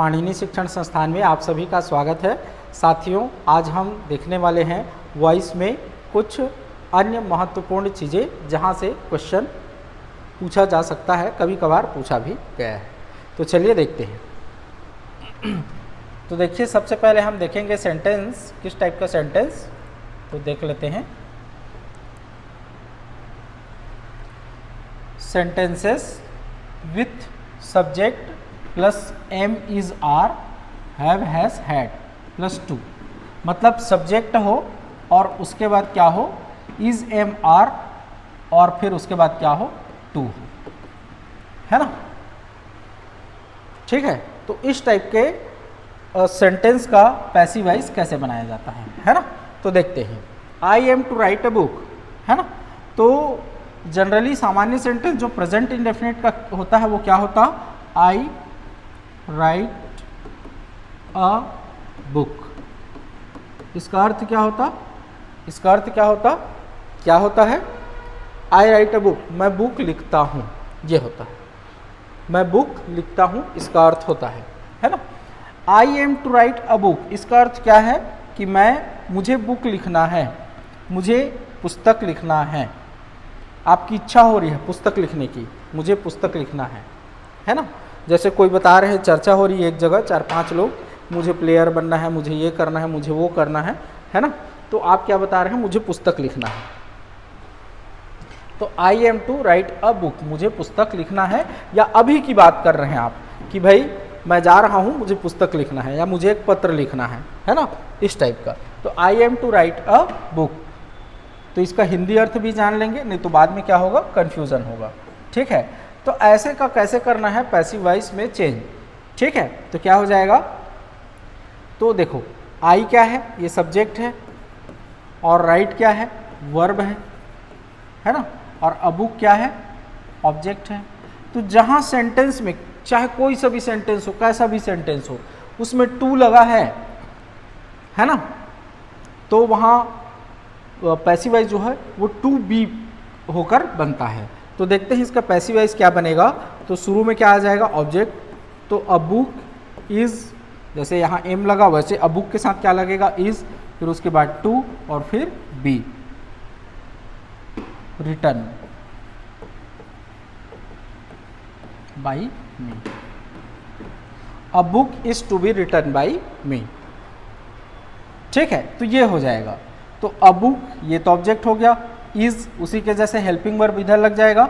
पाणिनि शिक्षण संस्थान में आप सभी का स्वागत है। साथियों, आज हम देखने वाले हैं वॉइस में कुछ अन्य महत्वपूर्ण चीज़ें जहां से क्वेश्चन पूछा जा सकता है, कभी कभार पूछा भी गया है। तो चलिए देखते हैं। तो देखिए, सबसे पहले हम देखेंगे सेंटेंस, किस टाइप का सेंटेंस, तो देख लेते हैं। Sentences with subject plus am is are have has had plus to, मतलब सब्जेक्ट हो और उसके बाद क्या हो, इज एम आर, और फिर उसके बाद क्या हो, टू हो, है ना। ठीक है, तो इस टाइप के सेंटेंस का पैसिव वॉइस कैसे बनाया जाता है ना। तो देखते हैं। I am to write a book, है ना। तो जनरली सामान्य सेंटेंस जो प्रेजेंट इंडेफिनिट का होता है वो क्या होता, आई राइट अ बुक। इसका अर्थ क्या होता, इसका अर्थ क्या होता है, आई राइट अ बुक, मैं बुक लिखता हूँ, ये होता है, मैं बुक लिखता हूँ, इसका अर्थ होता है ना। I am to write a book, इसका अर्थ क्या है कि मुझे बुक लिखना है, मुझे पुस्तक लिखना है। आपकी इच्छा हो रही है पुस्तक लिखने की, मुझे पुस्तक लिखना है ना। जैसे कोई बता रहे हैं, चर्चा हो रही है एक जगह, 4-5 लोग, मुझे प्लेयर बनना है, मुझे ये करना है, मुझे वो करना है ना। तो आप क्या बता रहे हैं, मुझे पुस्तक लिखना है। तो I am to write a book, मुझे पुस्तक लिखना है, या अभी की बात कर रहे हैं आप कि भाई मैं जा रहा हूँ, मुझे पुस्तक लिखना है, या मुझे एक पत्र लिखना है ना, इस टाइप का। तो I am to write a book, तो इसका हिंदी अर्थ भी जान लेंगे, नहीं तो बाद में क्या होगा, कन्फ्यूज़न होगा। ठीक है, तो ऐसे का कैसे करना है पैसिव वॉइस में चेंज। ठीक है, तो क्या हो जाएगा, तो देखो, आई क्या है, ये सब्जेक्ट है, और राइट क्या है, वर्ब है ना, और अ बुक क्या है, ऑब्जेक्ट है। तो जहाँ सेंटेंस में चाहे कोई सा भी सेंटेंस हो, कैसा भी सेंटेंस हो, उसमें टू लगा है ना, तो वहाँ पैसिव वॉइस जो है वो टू बी होकर बनता है। तो देखते हैं इसका पैसिव वॉइस क्या बनेगा। तो शुरू में क्या आ जाएगा, ऑब्जेक्ट, तो अ बुक इज, जैसे यहाँ एम लगा वैसे अ बुक के साथ क्या लगेगा, इज, फिर उसके बाद टू, और फिर be, return by me, a book is to be return by me. ठीक है, तो ये हो जाएगा। तो अ बुक, ये तो ऑब्जेक्ट हो गया, इज उसी के जैसे हेल्पिंग वर्ब इधर लग जाएगा,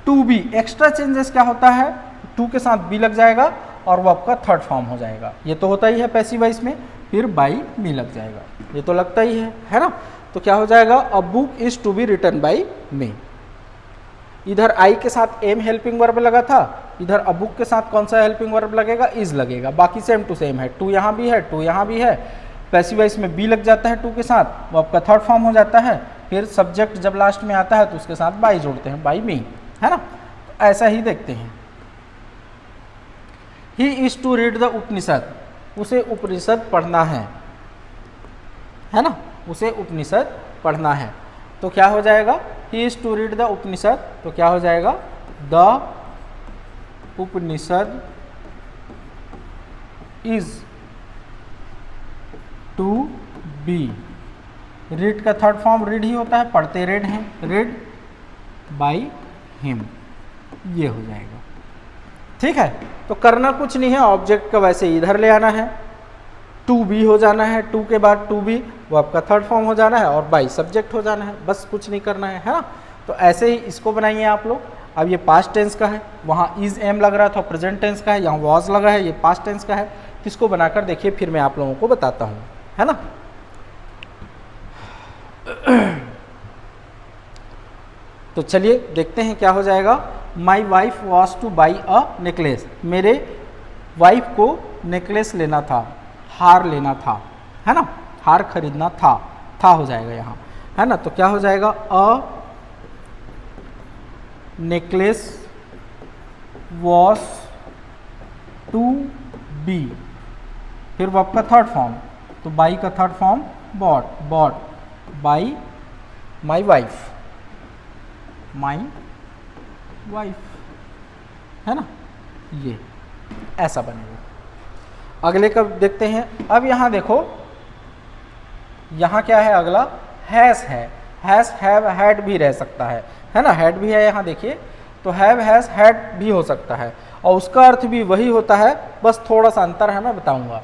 टू बी, एक्स्ट्रा चेंजेस क्या होता है, टू के साथ बी लग जाएगा और वो आपका थर्ड फॉर्म हो जाएगा। ये तो होता ही है पैसिव वॉइस में, फिर बाई मी लग जाएगा, ये तो लगता ही है ना। तो क्या हो जाएगा, a book is to be return by me. इधर आई के साथ एम हेल्पिंग वर्ब लगा था, इधर अ बुक के साथ कौन सा हेल्पिंग वर्ब लगेगा, इज लगेगा, बाकी सेम टू सेम है, टू यहाँ भी है, टू यहाँ भी है। पैसिव वॉइस में बी लग जाता है टू के साथ, वो आपका थर्ड फॉर्म हो जाता है। फिर सब्जेक्ट जब लास्ट में आता है तो उसके साथ बाई जोड़ते हैं, बाई मी, है ना। तो ऐसा ही देखते हैं। He is to read the Upanishad, उसे उपनिषद पढ़ना है ना, उसे उपनिषद पढ़ना है। तो क्या हो जाएगा, he is to read the Upanishad, तो क्या हो जाएगा, the Upanishad is to be, read का थर्ड फॉर्म रीड ही होता है, पढ़ते रेड हैं, रीड बाई हिम, ये हो जाएगा। ठीक है, तो करना कुछ नहीं है, ऑब्जेक्ट का वैसे इधर ले आना है, टू बी हो जाना है, टू के बाद टू बी, वो आपका थर्ड फॉर्म हो जाना है, और बाई सब्जेक्ट हो जाना है, बस कुछ नहीं करना है ना। तो ऐसे ही इसको बनाइए आप लोग। अब ये पास्ट टेंस का है, वहाँ इज एम लग रहा था, प्रेजेंट टेंस का है, यहाँ वॉज लगा है, ये पास्ट टेंस का है। इसको बनाकर देखिए, फिर मैं आप लोगों को बताता हूँ, है ना। तो चलिए देखते हैं क्या हो जाएगा। My wife was two by a necklace, मेरे वाइफ को नेकलेस लेना था, हार लेना था, है ना, हार खरीदना था हो जाएगा यहाँ, है ना। तो क्या हो जाएगा, a necklace was to be, फिर वो आपका थर्ड फॉर्म, तो बाई का third form bought by my wife, है ना, ये ऐसा बनेगा। अगले का देखते हैं। अब यहाँ देखो, यहाँ क्या है अगला, हैज़ है। हैज़ हैव हैड भी रह सकता है ना, हैड भी है यहाँ देखिए, तो हैव हैज़ हैड भी हो सकता है और उसका अर्थ भी वही होता है, बस थोड़ा सा अंतर है, मैं बताऊंगा।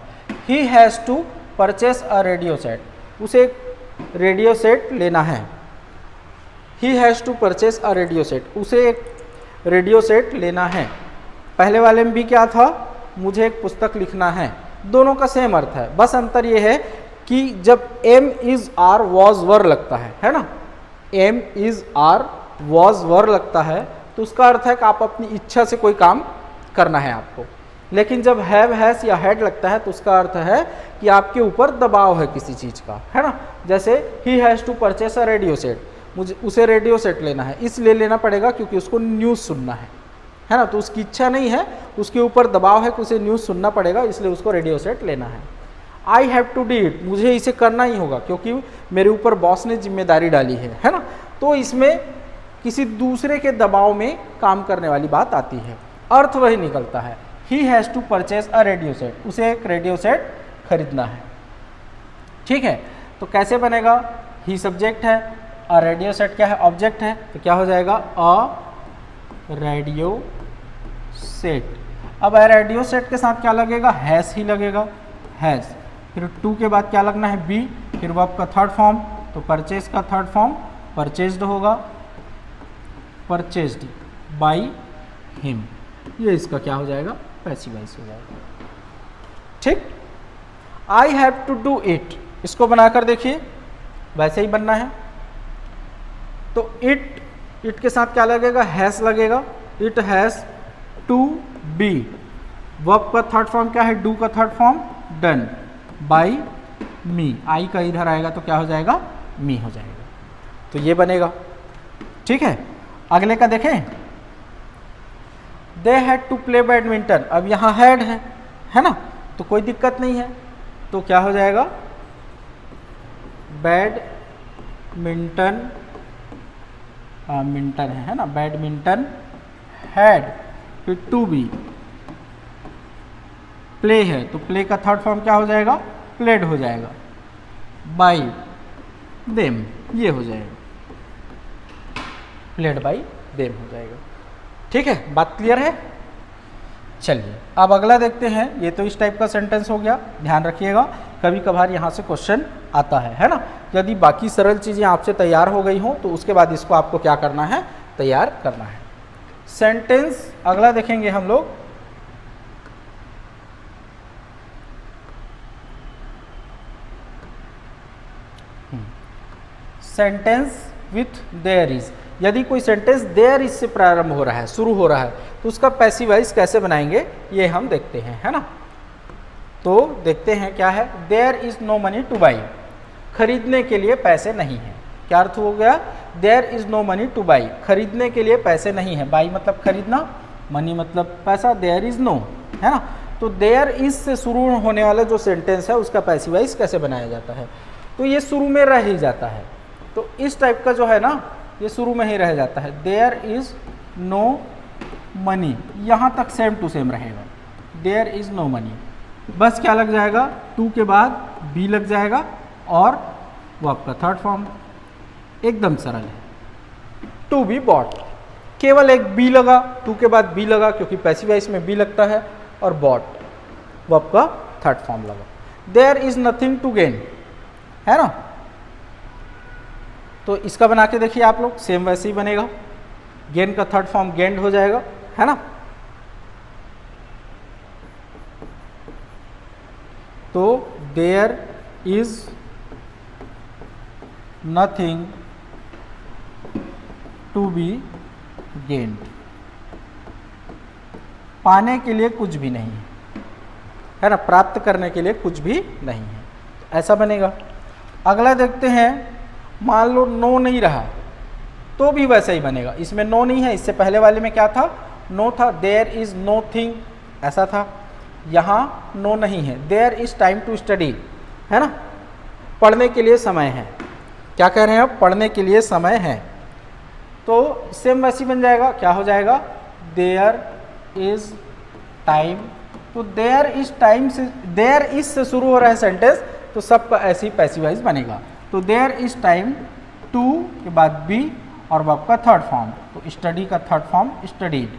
He has to purchase a radio set, उसे एक रेडियो सेट लेना है। He has to purchase a radio set, उसे एक रेडियो सेट लेना है। पहले वाले में भी क्या था, मुझे एक पुस्तक लिखना है, दोनों का सेम अर्थ है, बस अंतर ये है कि जब am is are was were लगता है ना, am is are was were लगता है तो उसका अर्थ है कि आप अपनी इच्छा से कोई काम करना है आपको। लेकिन जब हैव हैज़ या हैड लगता है तो उसका अर्थ है कि आपके ऊपर दबाव है किसी चीज़ का, है ना। जैसे he has to purchase a radio set, मुझे उसे रेडियो सेट लेना है, इसलिए लेना पड़ेगा क्योंकि उसको न्यूज़ सुनना है ना, तो उसकी इच्छा नहीं है, उसके ऊपर दबाव है कि उसे न्यूज़ सुनना पड़ेगा, इसलिए उसको रेडियो सेट लेना है। I have to do it, मुझे इसे करना ही होगा क्योंकि मेरे ऊपर बॉस ने जिम्मेदारी डाली है ना, तो इसमें किसी दूसरे के दबाव में काम करने वाली बात आती है, अर्थ वही निकलता है। He has to purchase a radio set, उसे एक रेडियो सेट खरीदना है, ठीक है। तो कैसे बनेगा, ही सब्जेक्ट है, अ रेडियो सेट क्या है, ऑब्जेक्ट है, तो क्या हो जाएगा, अ रेडियो सेट। अब रेडियो सेट के साथ क्या लगेगा, हैज़ ही लगेगा, हैज़, फिर टू के बाद क्या लगना है, बी, फिर वर्ब का थर्ड फॉर्म, तो परचेज का थर्ड फॉर्म परचेज्ड होगा, परचेज्ड बाई हिम, ये इसका क्या हो जाएगा, पैसिव वॉइस हो जाएगा, ठीक। I have to do it, इसको बनाकर देखिए वैसे ही बनना है, तो इट के साथ क्या लगेगा, हैज़ लगेगा, it has to be, verb का थर्ड फॉर्म क्या है, डू का third form done, by me, I का इधर आएगा तो क्या हो जाएगा, मी हो जाएगा, तो ये बनेगा, ठीक है। अगले का देखें, they had to play badminton, अब यहाँ हैड है ना, तो कोई दिक्कत नहीं है, तो क्या हो जाएगा, बैडमिंटन, मिंटन है ना, बैडमिंटन हैड, फिर टू बी, प्ले है तो प्ले का थर्ड फॉर्म क्या हो जाएगा, प्लेड हो जाएगा, बाई देम, ये हो जाएगा, प्लेड बाई देम हो जाएगा, ठीक है। बात क्लियर है। चलिए अब अगला देखते हैं, ये तो इस टाइप का सेंटेंस हो गया, ध्यान रखिएगा कभी कभार यहाँ से क्वेश्चन आता है ना। यदि बाकी सरल चीज़ें आपसे तैयार हो गई हों तो उसके बाद इसको आपको क्या करना है, तैयार करना है। सेंटेंस अगला देखेंगे हम लोग, सेंटेंस विथ देयर इज। यदि कोई सेंटेंस देयर इज से प्रारंभ हो रहा है, शुरू हो रहा है, तो उसका पैसिव वॉइस कैसे बनाएंगे ये हम देखते हैं, है ना। तो देखते हैं क्या है, there is no money to buy, खरीदने के लिए पैसे नहीं है। क्या अर्थ हो गया, there is no money to buy, खरीदने के लिए पैसे नहीं है, बाई मतलब खरीदना, मनी मतलब पैसा, देयर इज नो, है ना। तो देयर इज से शुरू होने वाला जो सेंटेंस है उसका पैसिव वॉइस कैसे बनाया जाता है, तो ये शुरू में रह ही जाता है, तो इस टाइप का जो है ना ये शुरू में ही रह जाता है, देयर इज नो मनी, यहाँ तक सेम टू सेम रहेगा, देयर इज नो मनी, बस क्या लग जाएगा, टू के बाद बी लग जाएगा और वो आपका थर्ड फॉर्म, एकदम सरल है। टू बी बॉट, केवल एक बी लगा, टू के बाद बी लगा क्योंकि पैसिव वॉइस में बी लगता है, और बॉट वो आपका थर्ड फॉर्म लगा। There is nothing to gain, है ना, तो इसका बना के देखिए आप लोग, सेम वैसे ही बनेगा, गेन का थर्ड फॉर्म गेंड हो जाएगा, है ना। तो there is nothing to be gained, पाने के लिए कुछ भी नहीं है ना, प्राप्त करने के लिए कुछ भी नहीं है, ऐसा बनेगा। अगला देखते हैं, मान लो नो नहीं रहा तो भी वैसे ही बनेगा, इसमें नो नहीं है, इससे पहले वाले में क्या था, नो था, देयर इज नो थिंग ऐसा था, यहाँ नो नहीं है, there is time to study, है ना, पढ़ने के लिए समय है। क्या कह रहे हैं अब, पढ़ने के लिए समय है, तो सेम वैसी बन जाएगा, क्या हो जाएगा, देयर इज टाइम तो देयर इज टाइम से, देयर इज से शुरू हो रहा है सेंटेंस, तो सबका ऐसे ही पैसिव वॉइस बनेगा। तो देयर इज टाइम टू के बाद बी और वर्ब का थर्ड फॉर्म, तो स्टडी का थर्ड फॉर्म स्टडीड,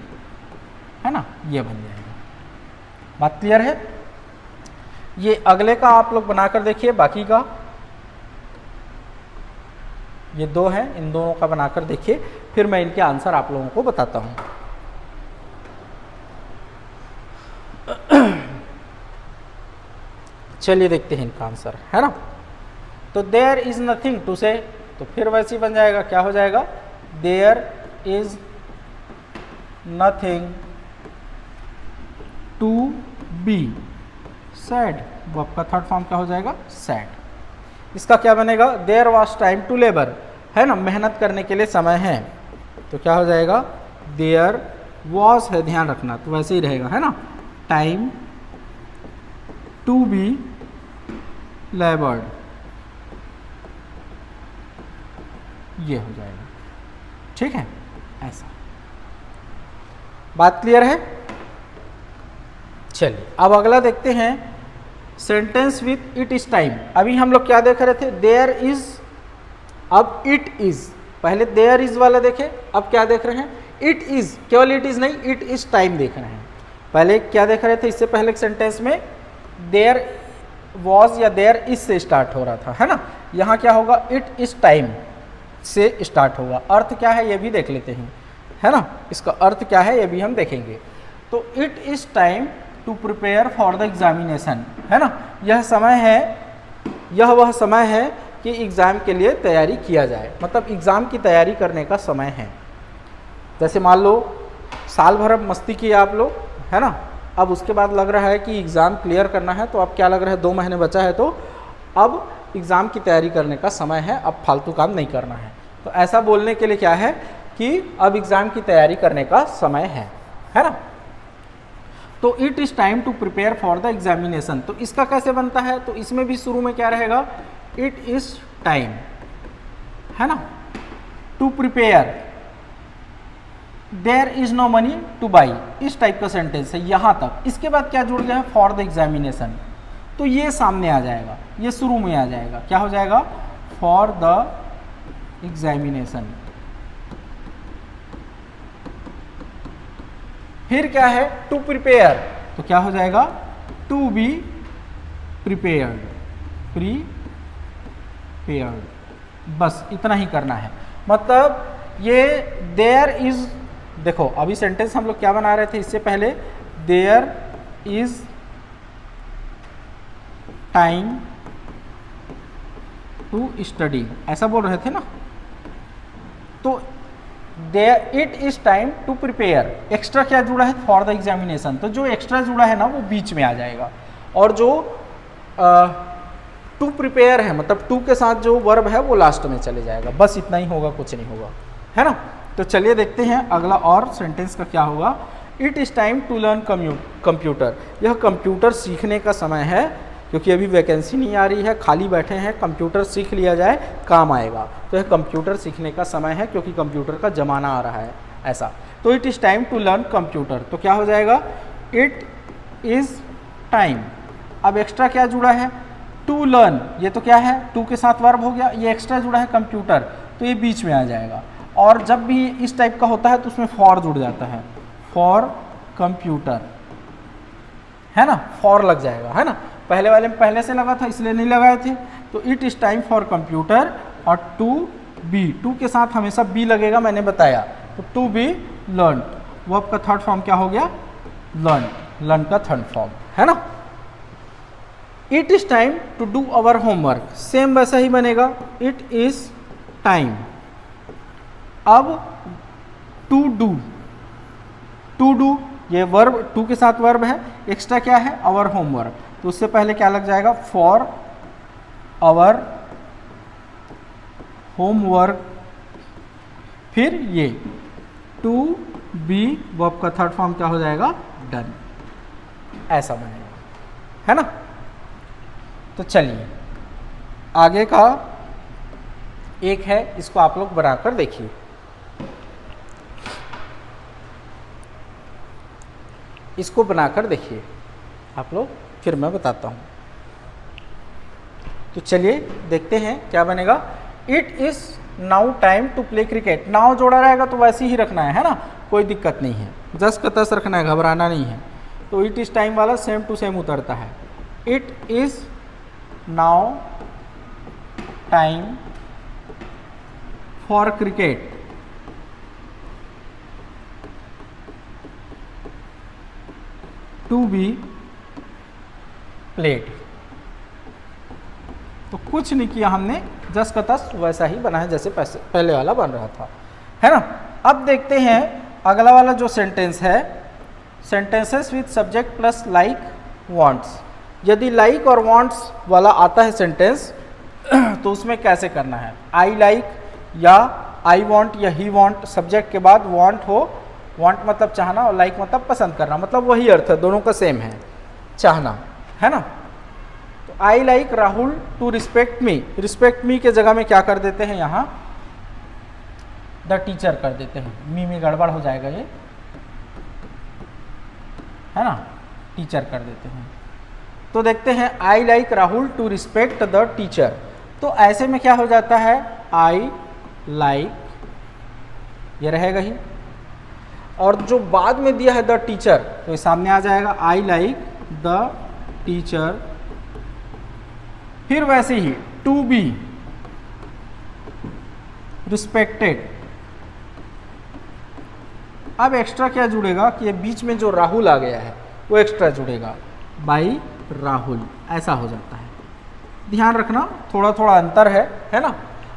है ना, ये बन जाएगा। बात क्लियर है? ये अगले का आप लोग बनाकर देखिए, बाकी का ये दो हैं, इन दोनों का बनाकर देखिए, फिर मैं इनके आंसर आप लोगों को बताता हूं। चलिए देखते हैं इनका आंसर, है ना। तो देयर इज नथिंग टू से, तो फिर वैसे ही बन जाएगा, क्या हो जाएगा, there is nothing to be sad, वो आपका थर्ड फॉर्म क्या हो जाएगा, सैड। इसका क्या बनेगा, there was time to labour, है ना, मेहनत करने के लिए समय है, तो क्या हो जाएगा, देयर वॉज है, ध्यान रखना, तो वैसे ही रहेगा, है ना, टाइम टू बी लेबर्ड, ये हो जाएगा। ठीक है, ऐसा। बात क्लियर है? चलिए अब अगला देखते हैं, sentence with it is time. अभी हम लोग क्या देख रहे थे, देयर इज, अब इट इज, पहले देयर इज वाला देखे, अब क्या देख रहे हैं, इट इज, केवल इट इज नहीं, इट इज टाइम देख रहे हैं। पहले क्या देख रहे थे, इससे पहले सेंटेंस में देयर वॉज या देयर इज से स्टार्ट हो रहा था, है ना, यहाँ क्या होगा, इट इज टाइम से स्टार्ट होगा। अर्थ क्या है ये भी देख लेते हैं, है ना, इसका अर्थ क्या है ये भी हम देखेंगे। तो it is time to prepare for the examination, है ना, यह समय है, यह वह समय है कि एग्ज़ाम के लिए तैयारी किया जाए, मतलब एग्ज़ाम की तैयारी करने का समय है। जैसे मान लो साल भर अब मस्ती किए आप लोग, है ना, अब उसके बाद लग रहा है कि एग्ज़ाम क्लियर करना है, तो अब क्या लग रहा है, 2 महीने बचा है, तो अब एग्ज़ाम की तैयारी करने का समय है, अब फालतू काम नहीं करना है। तो ऐसा बोलने के लिए क्या है कि अब एग्ज़ाम की तैयारी करने का समय है ना। तो it is time to prepare for the examination, तो इसका कैसे बनता है, तो इसमें भी शुरू में क्या रहेगा, इट इज़ टाइम, है ना, to prepare, there is no money to buy, इस टाइप का सेंटेंस है यहाँ तक। इसके बाद क्या जुड़ गया है, फॉर द एग्जामिनेशन, तो ये सामने आ जाएगा, ये शुरू में आ जाएगा, क्या हो जाएगा, फॉर द एग्जामिनेशन। फिर क्या है, टू प्रिपेयर, तो क्या हो जाएगा, टू बी प्रिपेयर्ड, प्रिपेयर्ड, बस इतना ही करना है। मतलब ये देयर इज, देखो अभी सेंटेंस हम लोग क्या बना रहे थे इससे पहले, there is time to study, ऐसा बोल रहे थे ना। तो there it is time to prepare, extra क्या जुड़ा है, फॉर द एग्जामिनेशन, तो जो एक्स्ट्रा जुड़ा है ना वो बीच में आ जाएगा, और जो टू प्रिपेयर है, मतलब टू के साथ जो वर्ब है वो लास्ट में चले जाएगा। बस इतना ही होगा, कुछ नहीं होगा, है ना। तो चलिए देखते हैं अगला और सेंटेंस का क्या होगा। It is time to learn computer, यह कंप्यूटर सीखने का समय है, क्योंकि अभी वैकेंसी नहीं आ रही है, खाली बैठे हैं, कंप्यूटर सीख लिया जाए काम आएगा। तो यह कंप्यूटर सीखने का समय है, क्योंकि कंप्यूटर का ज़माना आ रहा है, ऐसा। तो it is time to learn computer, तो क्या हो जाएगा, इट इज़ टाइम। अब एक्स्ट्रा क्या जुड़ा है, टू लर्न, ये तो क्या है, टू के साथ वर्ब हो गया, ये एक्स्ट्रा जुड़ा है कंप्यूटर, तो ये बीच में आ जाएगा। और जब भी इस टाइप का होता है तो उसमें फॉर जुड़ जाता है, फॉर कंप्यूटर, है ना, फॉर लग जाएगा, है ना। पहले वाले में पहले से लगा था इसलिए नहीं लगाए थे। तो it is time for computer, और टू बी, टू के साथ हमेशा बी लगेगा, मैंने बताया। तो टू बी लर्न, वो आपका थर्ड फॉर्म क्या हो गया, लर्न, लर्न का थर्ड फॉर्म, है ना। It is time to do our homework, same वैसा ही बनेगा, इट इज़ टाइम। अब टू डू, टू डू ये वर्ब, टू के साथ वर्ब है, एक्स्ट्रा क्या है, अवर होमवर्क, तो उससे पहले क्या लग जाएगा, फॉर अवर होमवर्क। फिर ये टू बी, वर्ब का थर्ड फॉर्म क्या हो जाएगा, डन, ऐसा बनेगा, है ना। तो चलिए आगे का एक है, इसको आप लोग बनाकर देखिए। इसको बनाकर देखिए, आप लोग फिर मैं बताता हूँ। तो चलिए देखते हैं क्या बनेगा। It is now time to play cricket. Now जोड़ा रहेगा तो वैसे ही रखना है ना, कोई दिक्कत नहीं है, जस का तस रखना है, घबराना नहीं है। तो इट इज़ टाइम वाला सेम टू सेम उतरता है। It is now time for cricket. To be played. तो कुछ नहीं किया हमने, जस का तस वैसा ही बना है जैसे पहले वाला बन रहा था, है ना। अब देखते हैं अगला वाला जो सेंटेंस है, sentences with subject plus like wants. यदि लाइक और वांट्स वाला आता है सेंटेंस तो उसमें कैसे करना है। आई लाइक या आई वांट या ही वांट, सब्जेक्ट के बाद वांट हो, वांट मतलब चाहना और लाइक मतलब पसंद करना, मतलब वही अर्थ है, दोनों का सेम है, चाहना, है ना। तो I like Rahul to respect me. Respect me के जगह में क्या कर देते हैं, यहाँ द टीचर कर देते हैं, मी में गड़बड़ हो जाएगा ये, है ना, टीचर कर देते हैं। तो देखते हैं I like Rahul to respect the teacher. तो ऐसे में क्या हो जाता है, आई लाइक ये रहेगा ही, और जो बाद में दिया है द टीचर तो ये सामने आ जाएगा, आई लाइक द टीचर। फिर वैसे ही टू बी रिस्पेक्टेड। अब एक्स्ट्रा क्या जुड़ेगा कि ये बीच में जो राहुल आ गया है वो एक्स्ट्रा जुड़ेगा, बाई राहुल, ऐसा हो जाता है। ध्यान रखना थोड़ा थोड़ा अंतर है ना।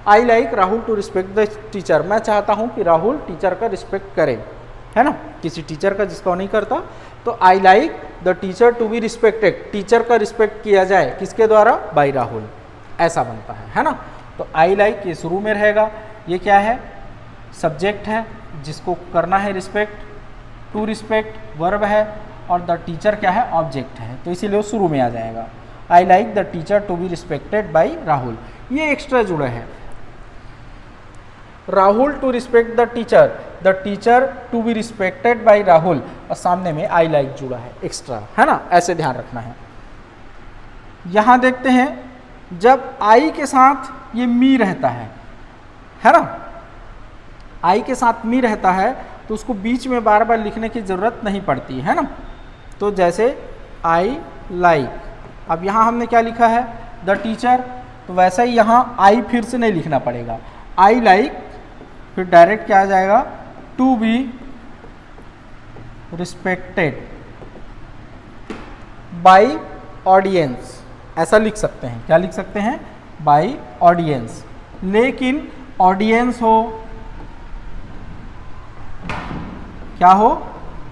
I like Rahul to respect the teacher, मैं चाहता हूँ कि राहुल टीचर का रिस्पेक्ट करे, है ना, किसी टीचर का जिसका नहीं करता। तो I like the teacher to be respected, teacher का रिस्पेक्ट किया जाए, किसके द्वारा, बाई राहुल, ऐसा बनता है ना। तो आई लाइक ये शुरू में रहेगा, ये क्या है, सब्जेक्ट है जिसको करना है रिस्पेक्ट, टू रिस्पेक्ट वर्ब है, और द टीचर क्या है, ऑब्जेक्ट है, तो इसीलिए वो शुरू में आ जाएगा। I like the teacher to be respected by Rahul, ये एक्स्ट्रा जुड़ा है। Rahul to respect the teacher to be respected by Rahul, और सामने में आई लाइक जुड़ा है एक्स्ट्रा, है ना, ऐसे ध्यान रखना है। यहां देखते हैं जब आई के साथ ये मी रहता है ना, आई के साथ मी रहता है तो उसको बीच में बार बार लिखने की जरूरत नहीं पड़ती है ना। तो जैसे आई लाइक, अब यहाँ हमने क्या लिखा है, द टीचर, तो वैसा ही यहाँ आई फिर से नहीं लिखना पड़ेगा, आई लाइक, फिर डायरेक्ट क्या आ जाएगा, to be respected by audience, ऐसा लिख सकते हैं। क्या लिख सकते हैं, बाई ऑडियंस। लेकिन ऑडियंस हो, क्या हो,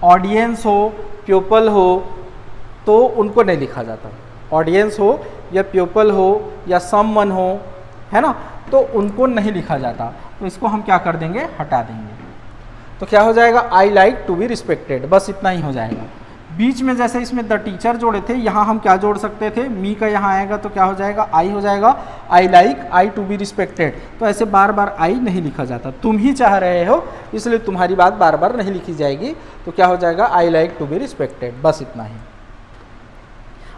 ऑडियंस हो, प्यूपल हो, तो उनको नहीं लिखा जाता। ऑडियंस हो या प्यूपल हो या समवन हो, है ना, तो उनको नहीं लिखा जाता। तो इसको हम क्या कर देंगे, हटा देंगे। तो क्या हो जाएगा, I like to be respected, बस इतना ही हो जाएगा। बीच में जैसे इसमें द टीचर जोड़े थे, यहाँ हम क्या जोड़ सकते थे, मी का यहाँ आएगा तो क्या हो जाएगा, आई हो जाएगा, I like I to be respected. तो ऐसे बार बार आई नहीं लिखा जाता, तुम ही चाह रहे हो इसलिए तुम्हारी बात बार बार नहीं लिखी जाएगी। तो क्या हो जाएगा, I like to be respected, बस इतना ही।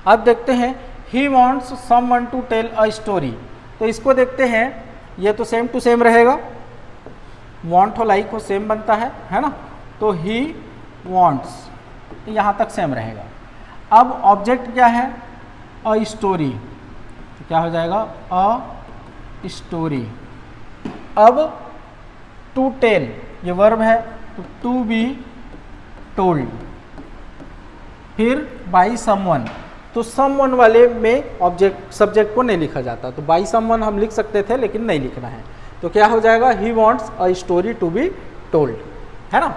अब देखते हैं he wants someone to tell a story. तो इसको देखते हैं, ये तो सेम टू सेम रहेगा, वॉन्ट हो लाइक हो सेम बनता है ना। तो ही वॉन्ट्स यहाँ तक सेम रहेगा। अब ऑब्जेक्ट क्या है, अ स्टोरी, तो क्या हो जाएगा, अ स्टोरी। अब टू टेल ये वर्ब है, तो टू बी टोल्ड। फिर बाई समवन, तो समवन वाले में ऑब्जेक्ट सब्जेक्ट को नहीं लिखा जाता, तो बाई समवन हम लिख सकते थे लेकिन नहीं लिखना है। तो क्या हो जाएगा, he wants a story to be told, है ना।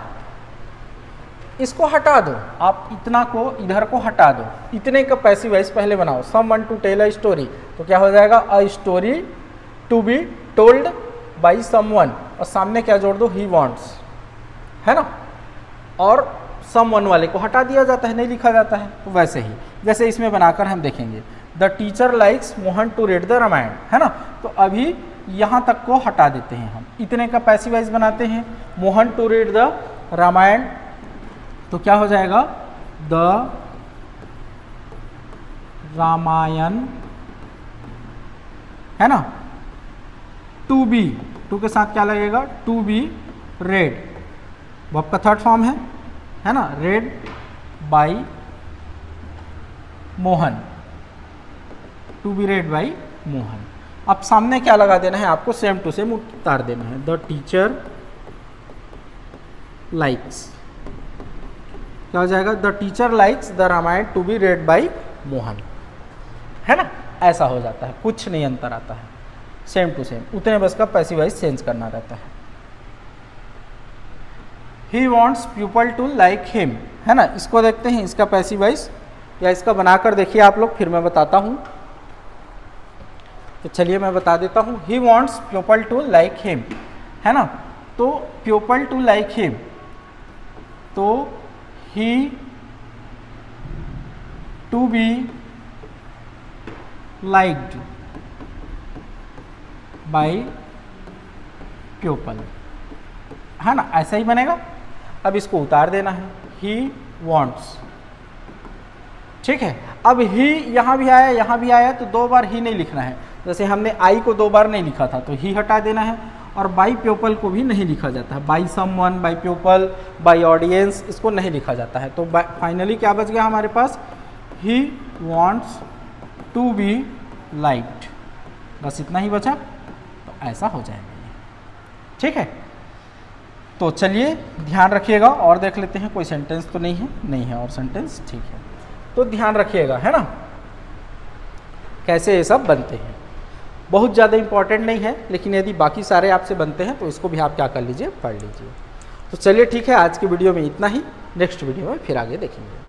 इसको हटा दो, आप इतना को इधर को हटा दो, इतने का पैसिव वॉइस पहले बनाओ, someone to tell a story, तो क्या हो जाएगा, a story to be told by someone, और सामने क्या जोड़ दो, ही वॉन्ट्स, है ना। और समवन वाले को हटा दिया जाता है, नहीं लिखा जाता है। तो वैसे ही जैसे इसमें बनाकर हम देखेंगे, the teacher likes Mohan to read the Ramayana, है ना। तो अभी यहाँ तक को हटा देते हैं हम, इतने का पैसिव वॉइस बनाते हैं, Mohan to read the Ramayana, तो क्या हो जाएगा, द रामायण, है ना। टू बी, टू के साथ क्या लगेगा, टू बी रेड, वर्ब का थर्ड फॉर्म है ना, read by Mohan, to be read by Mohan. अब सामने क्या लगा देना है आपको, सेम टू सेम उतार देना है, द टीचर लाइक्स, क्या हो जाएगा, the teacher likes the Ramayana to be read by Mohan, है ना। ऐसा हो जाता है, कुछ नहीं अंतर आता है, सेम टू सेम, उतने बस का पैसिव वॉइस चेंज करना रहता है। He wants people to like him, है ना। इसको देखते हैं, इसका पैसिव वॉइस, या इसका बनाकर देखिए आप लोग, फिर मैं बताता हूँ। तो चलिए मैं बता देता हूँ, he wants people to like him, है ना। तो पीपल टू लाइक हिम, तो he to be liked by people, है ना, ऐसा ही बनेगा। अब इसको उतार देना है, ही वॉन्ट्स, ठीक है। अब ही यहाँ भी आया, यहाँ भी आया, तो दो बार ही नहीं लिखना है। जैसे हमने आई को दो बार नहीं लिखा था, तो ही हटा देना है। और बाई पीपल को भी नहीं लिखा जाता है, by someone, by people, by audience, इसको नहीं लिखा जाता है। तो फाइनली क्या बच गया हमारे पास, he wants to be liked, बस इतना ही बचा। तो ऐसा हो जाएगा ये, ठीक है। तो चलिए ध्यान रखिएगा, और देख लेते हैं कोई सेंटेंस तो नहीं है, और सेंटेंस, ठीक है। तो ध्यान रखिएगा, है ना, कैसे ये सब बनते हैं। बहुत ज़्यादा इंपॉर्टेंट नहीं है, लेकिन यदि बाकी सारे आपसे बनते हैं तो इसको भी आप क्या कर लीजिए, पढ़ लीजिए। तो चलिए ठीक है, आज की वीडियो में इतना ही, नेक्स्ट वीडियो में फिर आगे देखेंगे।